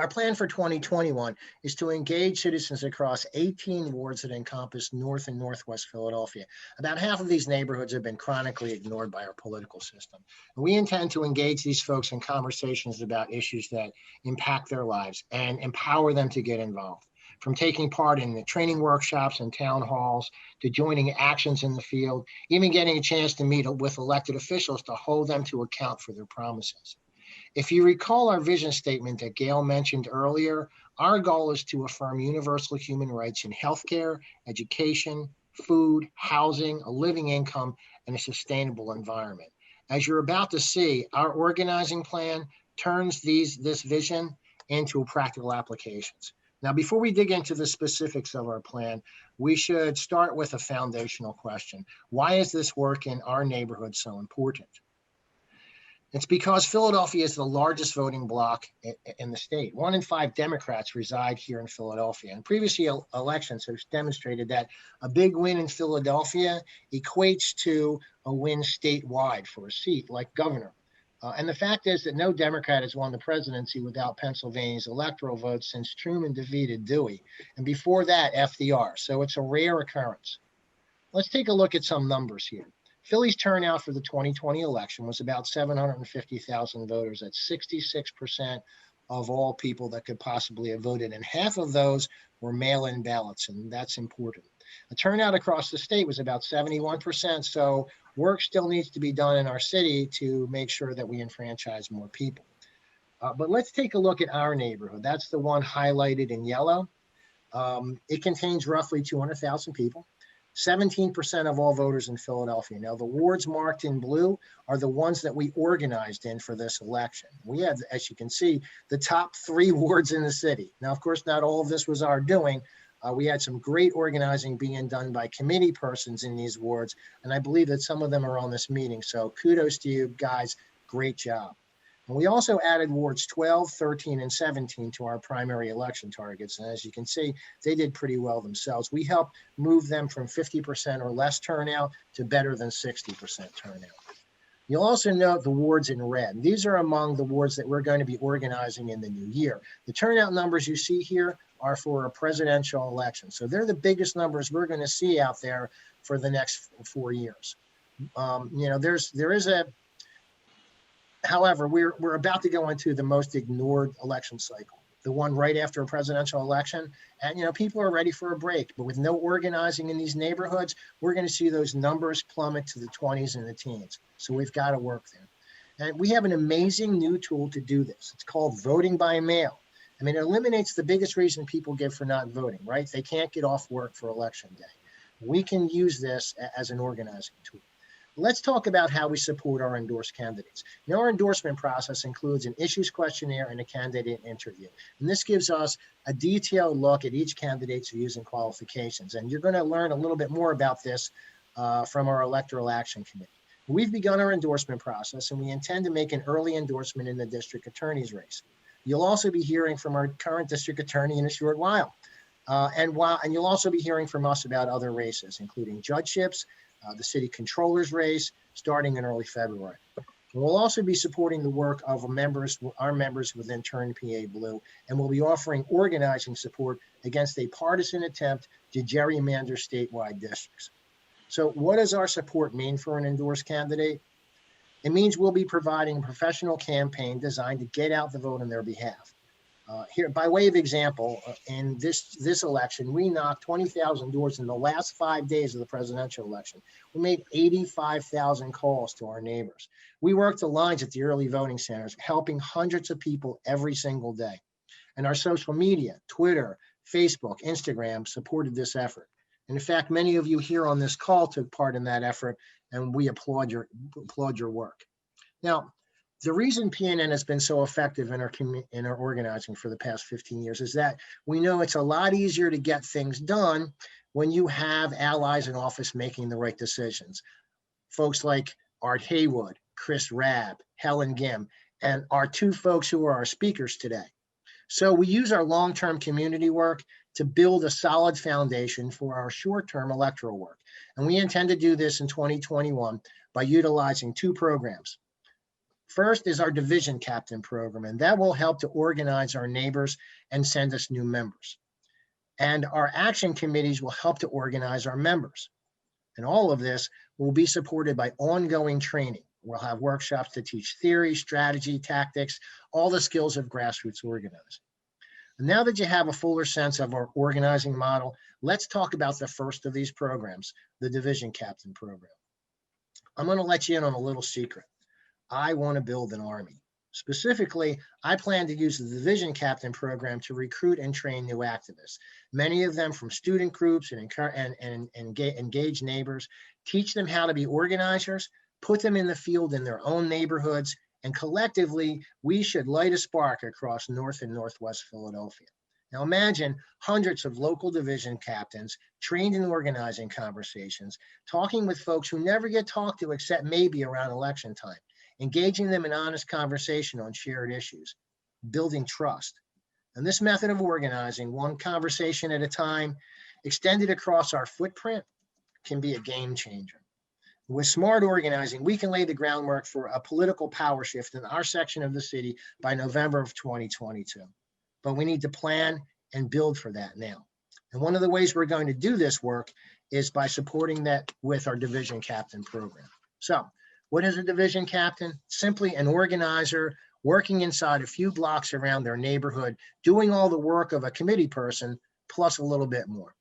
Our plan for 2021 is to engage citizens across 18 wards that encompass North and Northwest Philadelphia. About half of these neighborhoods have been chronically ignored by our political system. And we intend to engage these folks in conversations about issues that impact their lives and empower them to get involved. From taking part in the training workshops and town halls to joining actions in the field, even getting a chance to meet with elected officials to hold them to account for their promises. If you recall our vision statement that Gail mentioned earlier, our goal is to affirm universal human rights in healthcare, education, food, housing, a living income, and a sustainable environment. As you're about to see, our organizing plan turns this vision into practical applications. Now, before we dig into the specifics of our plan, we should start with a foundational question. Why is this work in our neighborhood so important? It's because Philadelphia is the largest voting bloc in the state. 1 in 5 Democrats reside here in Philadelphia. And previous elections have demonstrated that a big win in Philadelphia equates to a win statewide for a seat like governor. And the fact is that no Democrat has won the presidency without Pennsylvania's electoral votes since Truman defeated Dewey. And before that, FDR. So it's a rare occurrence. Let's take a look at some numbers here. Philly's turnout for the 2020 election was about 750,000 voters. That's 66% of all people that could possibly have voted. And half of those were mail-in ballots, and that's important. The turnout across the state was about 71%. So work still needs to be done in our city to make sure that we enfranchise more people. But let's take a look at our neighborhood. That's the one highlighted in yellow. It contains roughly 200,000 people. 17% of all voters in Philadelphia. Now, the wards marked in blue are the ones that we organized in for this election. We had, as you can see, the top 3 wards in the city. Now, of course, not all of this was our doing. We had some great organizing being done by committee persons in these wards, and I believe that some of them are on this meeting. So kudos to you guys, great job. And we also added wards 12, 13, and 17 to our primary election targets. And as you can see, they did pretty well themselves. We helped move them from 50% or less turnout to better than 60% turnout. You'll also note the wards in red. These are among the wards that we're going to be organizing in the new year. The turnout numbers you see here are for a presidential election. So they're the biggest numbers we're going to see out there for the next 4 years. However, we're about to go into the most ignored election cycle, the one right after a presidential election. And, people are ready for a break. But with no organizing in these neighborhoods, we're going to see those numbers plummet to the 20s and the teens. So we've got to work there. And we have an amazing new tool to do this. It's called voting by mail. I mean, it eliminates the biggest reason people give for not voting, right? They can't get off work for election day. We can use this as an organizing tool. Let's talk about how we support our endorsed candidates. Our endorsement process includes an issues questionnaire and a candidate interview. And this gives us a detailed look at each candidate's views and qualifications. And you're going to learn a little bit more about this from our Electoral Action Committee. We've begun our endorsement process, and we intend to make an early endorsement in the district attorney's race. You'll also be hearing from our current district attorney in a short while. And you'll also be hearing from us about other races, including judgeships, the city controller's race, starting in early February. We'll also be supporting the work of our members within Turn PA Blue, and we'll be offering organizing support against a partisan attempt to gerrymander statewide districts. So what does our support mean for an endorsed candidate? It means we'll be providing a professional campaign designed to get out the vote on their behalf. Here, by way of example, in this election, we knocked 20,000 doors in the last 5 days of the presidential election. We made 85,000 calls to our neighbors. We worked the lines at the early voting centers, helping hundreds of people every single day. And our social media, Twitter, Facebook, Instagram, supported this effort. And in fact, many of you here on this call took part in that effort, and we applaud your work. Now, the reason PNN has been so effective in our organizing for the past 15 years is that we know it's a lot easier to get things done when you have allies in office making the right decisions. Folks like Art Haywood, Chris Rabb, Helen Gim, and our 2 folks who are our speakers today. So we use our long-term community work to build a solid foundation for our short-term electoral work. And we intend to do this in 2021 by utilizing 2 programs. First is our division captain program, and that will help to organize our neighbors and send us new members. And our action committees will help to organize our members. And all of this will be supported by ongoing training. We'll have workshops to teach theory, strategy, tactics, all the skills of grassroots organizing. And now that you have a fuller sense of our organizing model, let's talk about the first of these programs, the division captain program. I'm going to let you in on a little secret. I want to build an army. Specifically, I plan to use the division captain program to recruit and train new activists, many of them from student groups and engage neighbors, teach them how to be organizers, put them in the field in their own neighborhoods, and collectively, we should light a spark across North and Northwest Philadelphia. Now imagine hundreds of local division captains trained in organizing conversations, talking with folks who never get talked to except maybe around election time, engaging them in honest conversation on shared issues, building trust. And this method of organizing, one conversation at a time, extended across our footprint, can be a game changer. With smart organizing, we can lay the groundwork for a political power shift in our section of the city by November of 2022. But we need to plan and build for that now. And one of the ways we're going to do this work is by supporting that with our division captain program. So what is a division captain? Simply an organizer working inside a few blocks around their neighborhood, doing all the work of a committee person, plus a little bit more.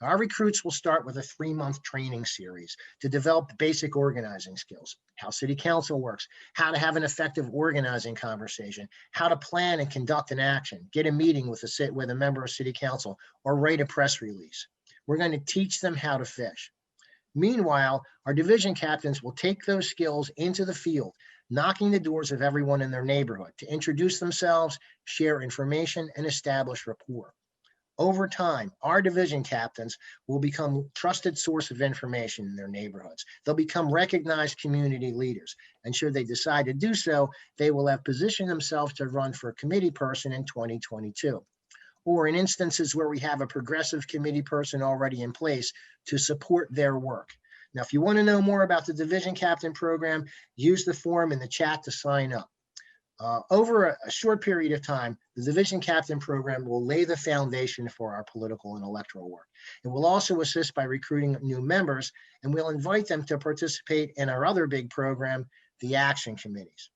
Our recruits will start with a 3-month training series to develop basic organizing skills, how city council works, how to have an effective organizing conversation, how to plan and conduct an action, get a meeting with a member of city council, or write a press release. We're going to teach them how to fish. Meanwhile, our division captains will take those skills into the field, knocking the doors of everyone in their neighborhood to introduce themselves, share information, and establish rapport. Over time, our division captains will become a trusted source of information in their neighborhoods. They'll become recognized community leaders. And should they decide to do so, they will have positioned themselves to run for a committee person in 2022. Or in instances where we have a progressive committee person already in place to support their work. Now, if you want to know more about the division captain program, use the form in the chat to sign up. Over a short period of time, the division captain program will lay the foundation for our political and electoral work. It will also assist by recruiting new members, and we'll invite them to participate in our other big program, the action committees.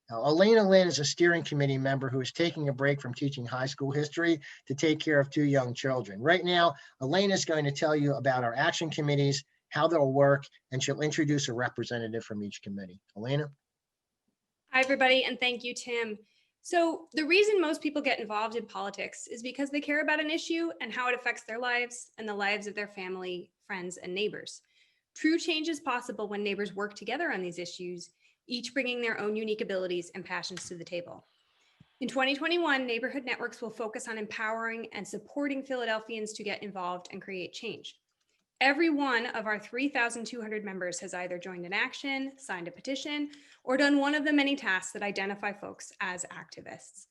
Now, Elena Lynn is a steering committee member who is taking a break from teaching high school history to take care of 2 young children. Right now, Elena is going to tell you about our action committees, how they'll work, and she'll introduce a representative from each committee. Elena? Hi, everybody, and thank you, Tim. So the reason most people get involved in politics is because they care about an issue and how it affects their lives and the lives of their family, friends, and neighbors. True change is possible when neighbors work together on these issues, each bringing their own unique abilities and passions to the table. In 2021, neighborhood networks will focus on empowering and supporting Philadelphians to get involved and create change. Every one of our 3,200 members has either joined an action, signed a petition, or done one of the many tasks that identify folks as activists.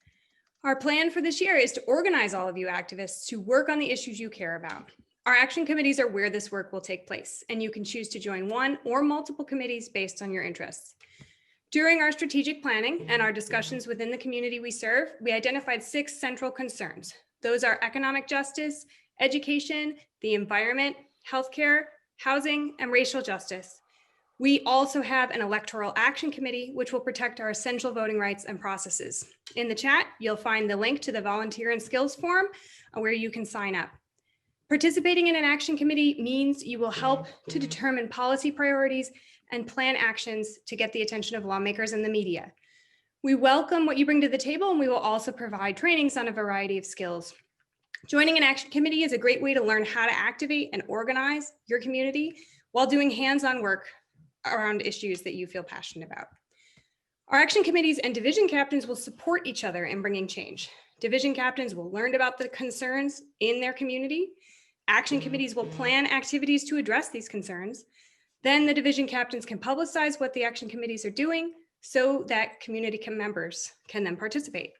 Our plan for this year is to organize all of you activists to work on the issues you care about. Our action committees are where this work will take place, and you can choose to join one or multiple committees based on your interests. During our strategic planning and our discussions within the community we serve, we identified 6 central concerns. Those are economic justice, education, the environment, healthcare, housing, and racial justice. We also have an electoral action committee, which will protect our essential voting rights and processes. In the chat, you'll find the link to the volunteer and skills form where you can sign up. Participating in an action committee means you will help to determine policy priorities and plan actions to get the attention of lawmakers and the media. We welcome what you bring to the table, and we will also provide trainings on a variety of skills. Joining an action committee is a great way to learn how to activate and organize your community while doing hands-on work around issues that you feel passionate about. Our action committees and division captains will support each other in bringing change. Division captains will learn about the concerns in their community. Action committees will plan activities to address these concerns. Then the division captains can publicize what the action committees are doing so that community members can then participate.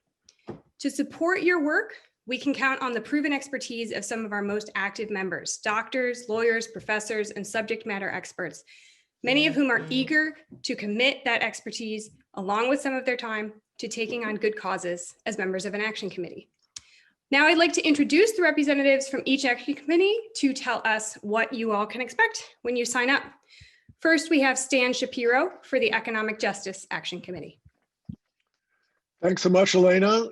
To support your work, we can count on the proven expertise of some of our most active members, doctors, lawyers, professors, and subject matter experts, many of whom are eager to commit that expertise along with some of their time, to taking on good causes as members of an action committee. Now I'd like to introduce the representatives from each action committee to tell us what you all can expect when you sign up. First, we have Stan Shapiro for the Economic Justice Action Committee. Thanks so much, Elena.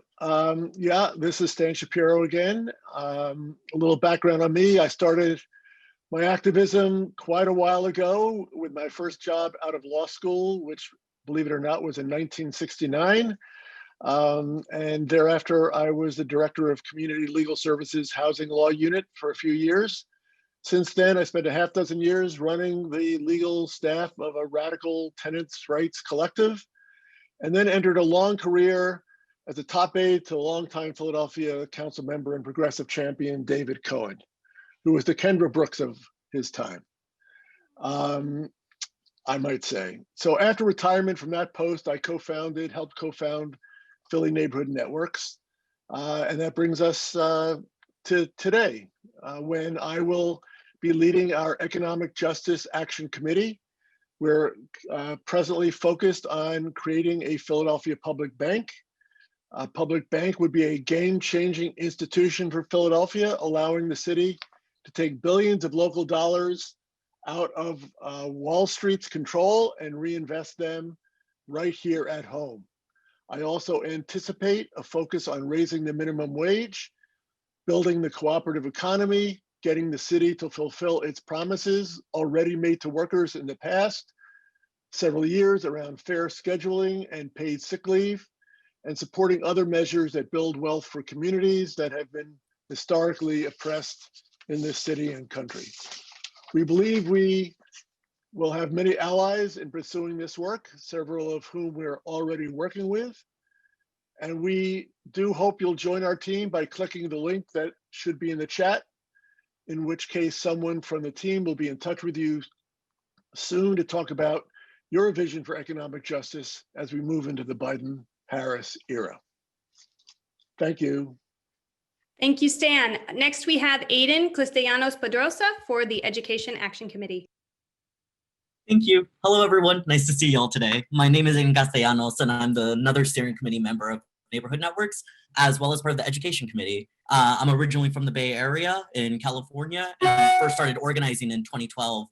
Yeah, this is Stan Shapiro again. A little background on me. I started my activism quite a while ago with my first job out of law school, which, believe it or not, was in 1969. And thereafter, I was the director of Community Legal Services Housing Law Unit for a few years. Since then, I spent a half dozen years running the legal staff of a radical tenants' rights collective, and then entered a long career as a top aide to longtime Philadelphia council member and progressive champion David Cohen, who was the Kendra Brooks of his time, I might say. So after retirement from that post, I helped co-found Philly Neighborhood Networks. And that brings us to today, when I will be leading our Economic Justice Action Committee. We're presently focused on creating a Philadelphia public bank. A public bank would be a game-changing institution for Philadelphia, allowing the city to take billions of local dollars out of Wall Street's control and reinvest them right here at home. I also anticipate a focus on raising the minimum wage, building the cooperative economy, getting the city to fulfill its promises already made to workers in the past several years around fair scheduling and paid sick leave, and supporting other measures that build wealth for communities that have been historically oppressed in this city and country. We believe we will have many allies in pursuing this work, several of whom we're already working with. And we do hope you'll join our team by clicking the link that should be in the chat, in which case someone from the team will be in touch with you soon to talk about your vision for economic justice as we move into the Biden-Harris era. Thank you. Thank you, Stan. Next, we have Aiden Castellanos-Pedrosa for the Education Action Committee. Thank you. Hello, everyone. Nice to see you all today. My name is Aiden Castellanos, and I'm another steering committee member of Neighborhood Networks, as well as part of the Education Committee. I'm originally from the Bay Area in California, and first started organizing in 2012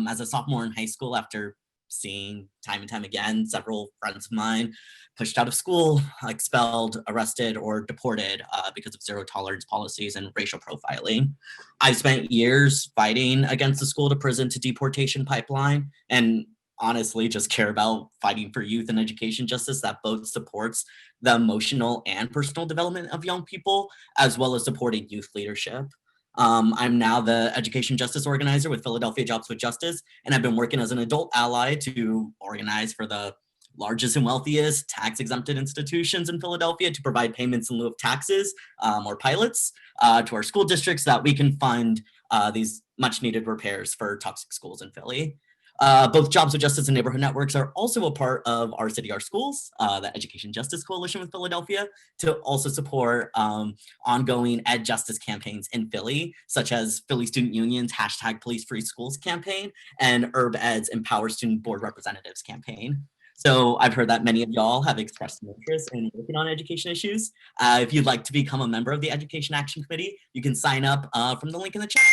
as a sophomore in high school after seeing time and time again several friends of mine pushed out of school, expelled, arrested, or deported because of zero tolerance policies and racial profiling. I've spent years fighting against the school to prison to deportation pipeline, and honestly just care about fighting for youth and education justice that both supports the emotional and personal development of young people, as well as supporting youth leadership. I'm now the education justice organizer with Philadelphia Jobs with Justice, and I've been working as an adult ally to organize for the largest and wealthiest tax exempted institutions in Philadelphia to provide payments in lieu of taxes or pilots to our school districts so that we can fund these much needed repairs for toxic schools in Philly. Both Jobs with Justice and Neighborhood Networks are also a part of Our City, Our Schools, the Education Justice Coalition with Philadelphia, to also support ongoing ed justice campaigns in Philly, such as Philly Student Union's #PoliceFreeSchools campaign and UrbEd's Empower Student Board Representatives campaign. So I've heard that many of y'all have expressed an interest in working on education issues. If you'd like to become a member of the Education Action Committee, you can sign up from the link in the chat.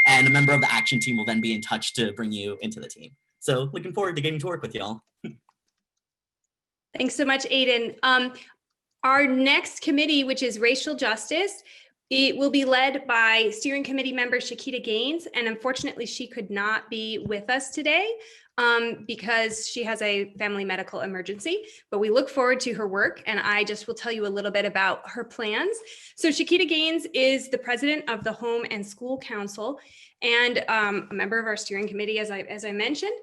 And a member of the action team will then be in touch to bring you into the team. So looking forward to getting to work with y'all. Thanks so much, Aiden. Our next committee, which is Racial Justice, it will be led by steering committee member Shakita Gaines. And unfortunately, she could not be with us today because she has a family medical emergency, but we look forward to her work. And I just will tell you a little bit about her plans. So Shakita Gaines is the president of the Home and School Council and a member of our steering committee, as I mentioned.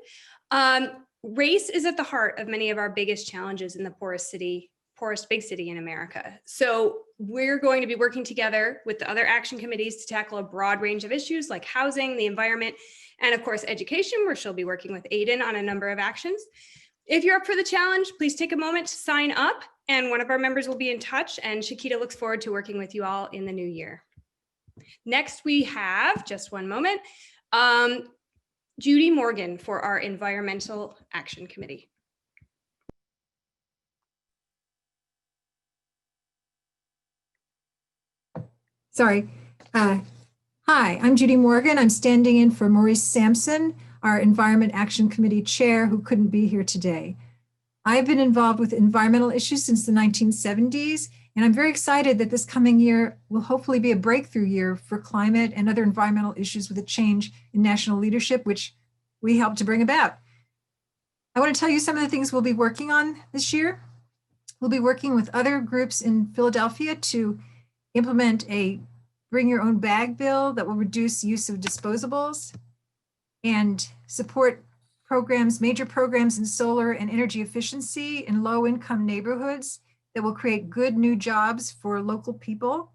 Race is at the heart of many of our biggest challenges in the poorest big city in America. So we're going to be working together with the other action committees to tackle a broad range of issues like housing, the environment, and of course, education, where she'll be working with Aiden on a number of actions. If you're up for the challenge, please take a moment to sign up and one of our members will be in touch, and Shakita looks forward to working with you all in the new year. Next, we have, just one moment, Judy Morgan for our Environmental Action Committee. Sorry. Hi, I'm Judy Morgan. I'm standing in for Maurice Sampson, our Environment Action Committee Chair, who couldn't be here today. I've been involved with environmental issues since the 1970s, and I'm very excited that this coming year will hopefully be a breakthrough year for climate and other environmental issues with a change in national leadership, which we helped to bring about. I want to tell you some of the things we'll be working on this year. We'll be working with other groups in Philadelphia to implement a bring your own bag bill that will reduce use of disposables and support programs, major programs in solar and energy efficiency in low income neighborhoods that will create good new jobs for local people.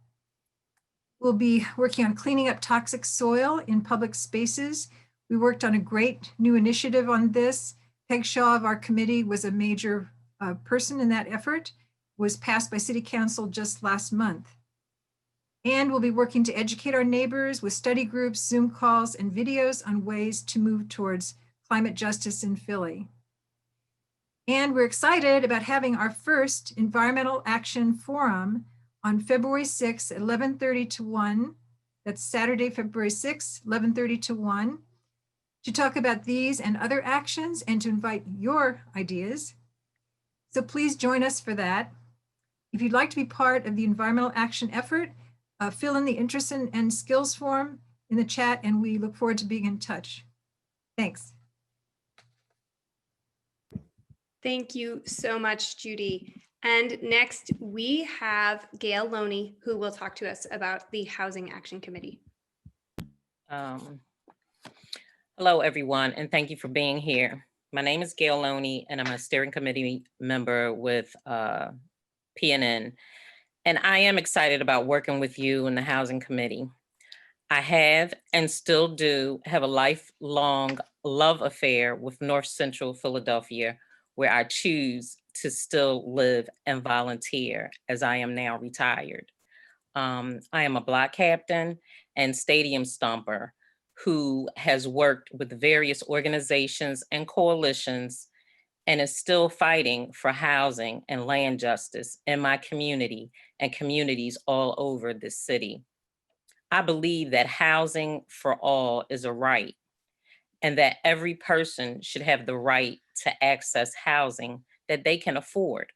We'll be working on cleaning up toxic soil in public spaces. We worked on a great new initiative on this. Peg Shaw of our committee was a major person in that effort, was passed by City Council just last month. And we'll be working to educate our neighbors with study groups, Zoom calls, and videos on ways to move towards climate justice in Philly. And we're excited about having our first Environmental Action Forum on February 6th at 11:30 to 1. That's Saturday, February 6th, 11:30 to 1, to talk about these and other actions and to invite your ideas. So please join us for that. If you'd like to be part of the environmental action effort, fill in the interest and skills form in the chat, and we look forward to being in touch. Thanks. Thank you so much, Judy. And next we have Gail Loney, who will talk to us about the Housing Action Committee. Hello, everyone, and thank you for being here. My name is Gail Loney, and I'm a steering committee member with PNN. And I am excited about working with you in the Housing Committee. I have and still do have a lifelong love affair with North Central Philadelphia, where I choose to still live and volunteer as I am now retired. I am a block captain and stadium stomper who has worked with various organizations and coalitions and is still fighting for housing and land justice in my community and communities all over this city. I believe that housing for all is a right, and that every person should have the right to access housing that they can afford.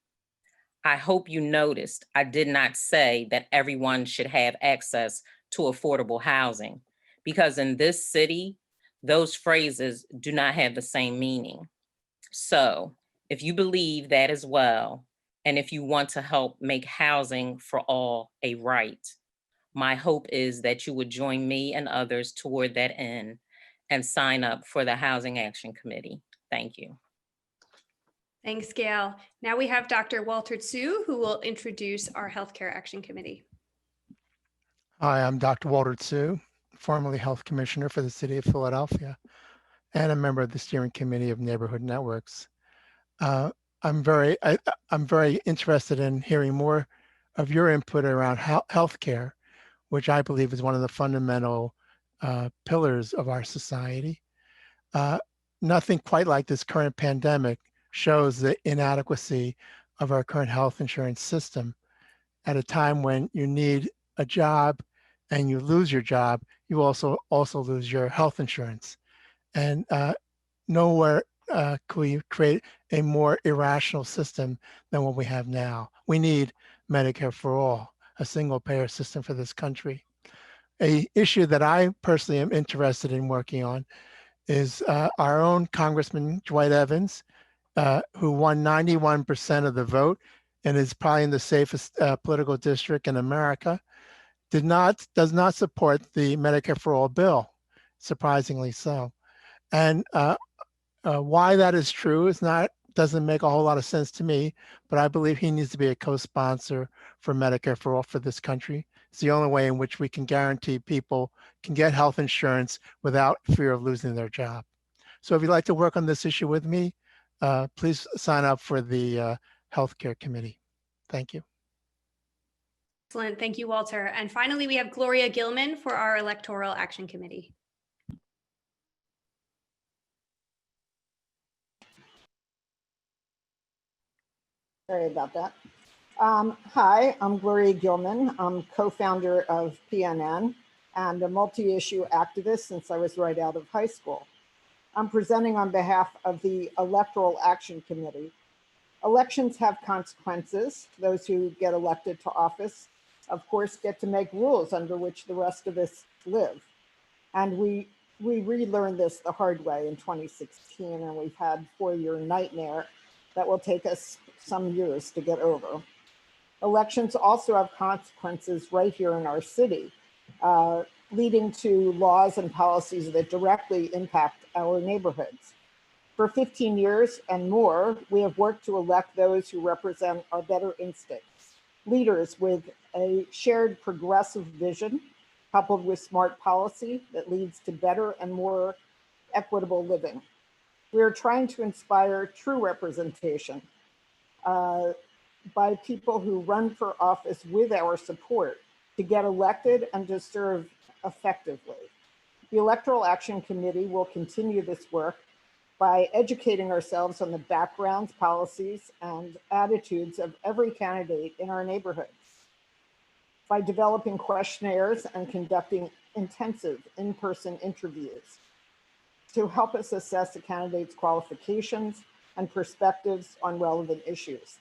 I hope you noticed I did not say that everyone should have access to affordable housing, because in this city, those phrases do not have the same meaning. So if you believe that as well, and if you want to help make housing for all a right, my hope is that you would join me and others toward that end and sign up for the Housing Action Committee. Thank you. Thanks, Gail. Now we have Dr. Walter Tsu, who will introduce our Healthcare Action Committee. Hi, I'm Dr. Walter Tsu, formerly Health Commissioner for the City of Philadelphia and a member of the Steering Committee of Neighborhood Networks. I'm very interested in hearing more of your input around healthcare, which I believe is one of the fundamental pillars of our society. Nothing quite like this current pandemic shows the inadequacy of our current health insurance system. At a time when you need a job and you lose your job, you also lose your health insurance. And nowhere could we create a more irrational system than what we have now. We need Medicare for all, a single payer system for this country. An issue that I personally am interested in working on is our own Congressman Dwight Evans, who won 91% of the vote and is probably in the safest political district in America, does not support the Medicare for all bill, surprisingly so. And why that is true doesn't make a whole lot of sense to me, but I believe he needs to be a co-sponsor for Medicare for all for this country. It's the only way in which we can guarantee people can get health insurance without fear of losing their job. So if you'd like to work on this issue with me, please sign up for the Healthcare Committee. Thank you. Excellent. Thank you, Walter. And finally, we have Gloria Gilman for our Electoral Action Committee. Sorry about that. Hi, I'm Gloria Gilman. I'm co-founder of PNN and a multi-issue activist since I was right out of high school. I'm presenting on behalf of the Electoral Action Committee. Elections have consequences. Those who get elected to office, of course, get to make rules under which the rest of us live. And we relearned this the hard way in 2016, and we've had a 4-year nightmare that will take us some years to get over. Elections also have consequences right here in our city, leading to laws and policies that directly impact our neighborhoods. For 15 years and more, we have worked to elect those who represent our better instincts, leaders with a shared progressive vision, coupled with smart policy that leads to better and more equitable living. We are trying to inspire true representation by people who run for office with our support to get elected and to serve effectively. The Electoral Action Committee will continue this work by educating ourselves on the backgrounds, policies, and attitudes of every candidate in our neighborhoods, by developing questionnaires and conducting intensive in-person interviews to help us assess a candidate's qualifications and perspectives on relevant issues.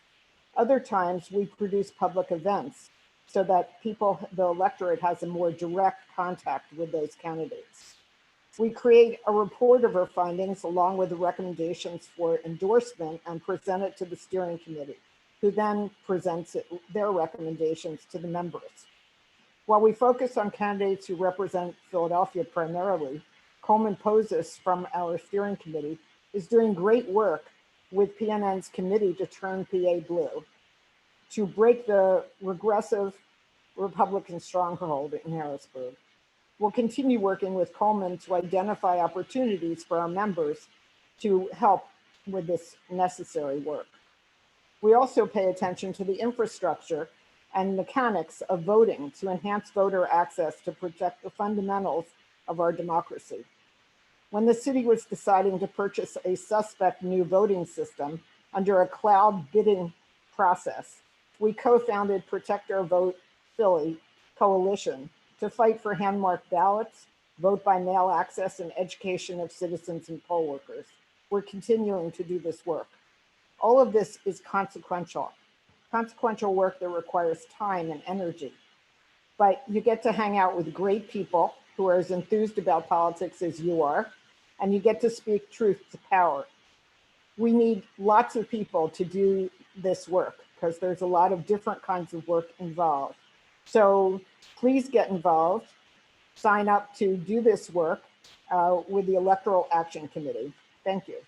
Other times we produce public events so that the electorate has a more direct contact with those candidates. We create a report of our findings along with the recommendations for endorsement and present it to the steering committee, who then presents their recommendations to the members. While we focus on candidates who represent Philadelphia primarily, Coleman Pozis from our steering committee is doing great work with PNN's committee to turn PA blue, to break the regressive Republican stronghold in Harrisburg. We'll continue working with Coleman to identify opportunities for our members to help with this necessary work. We also pay attention to the infrastructure and mechanics of voting to enhance voter access to protect the fundamentals of our democracy. When the city was deciding to purchase a suspect new voting system under a cloud bidding process, we co-founded Protect Our Vote Philly Coalition to fight for hand-marked ballots, vote by mail access, and education of citizens and poll workers. We're continuing to do this work. All of this is consequential work that requires time and energy. But you get to hang out with great people who are as enthused about politics as you are, and you get to speak truth to power. We need lots of people to do this work because there's a lot of different kinds of work involved. So please get involved, sign up to do this work with the Electoral Action Committee. Thank you.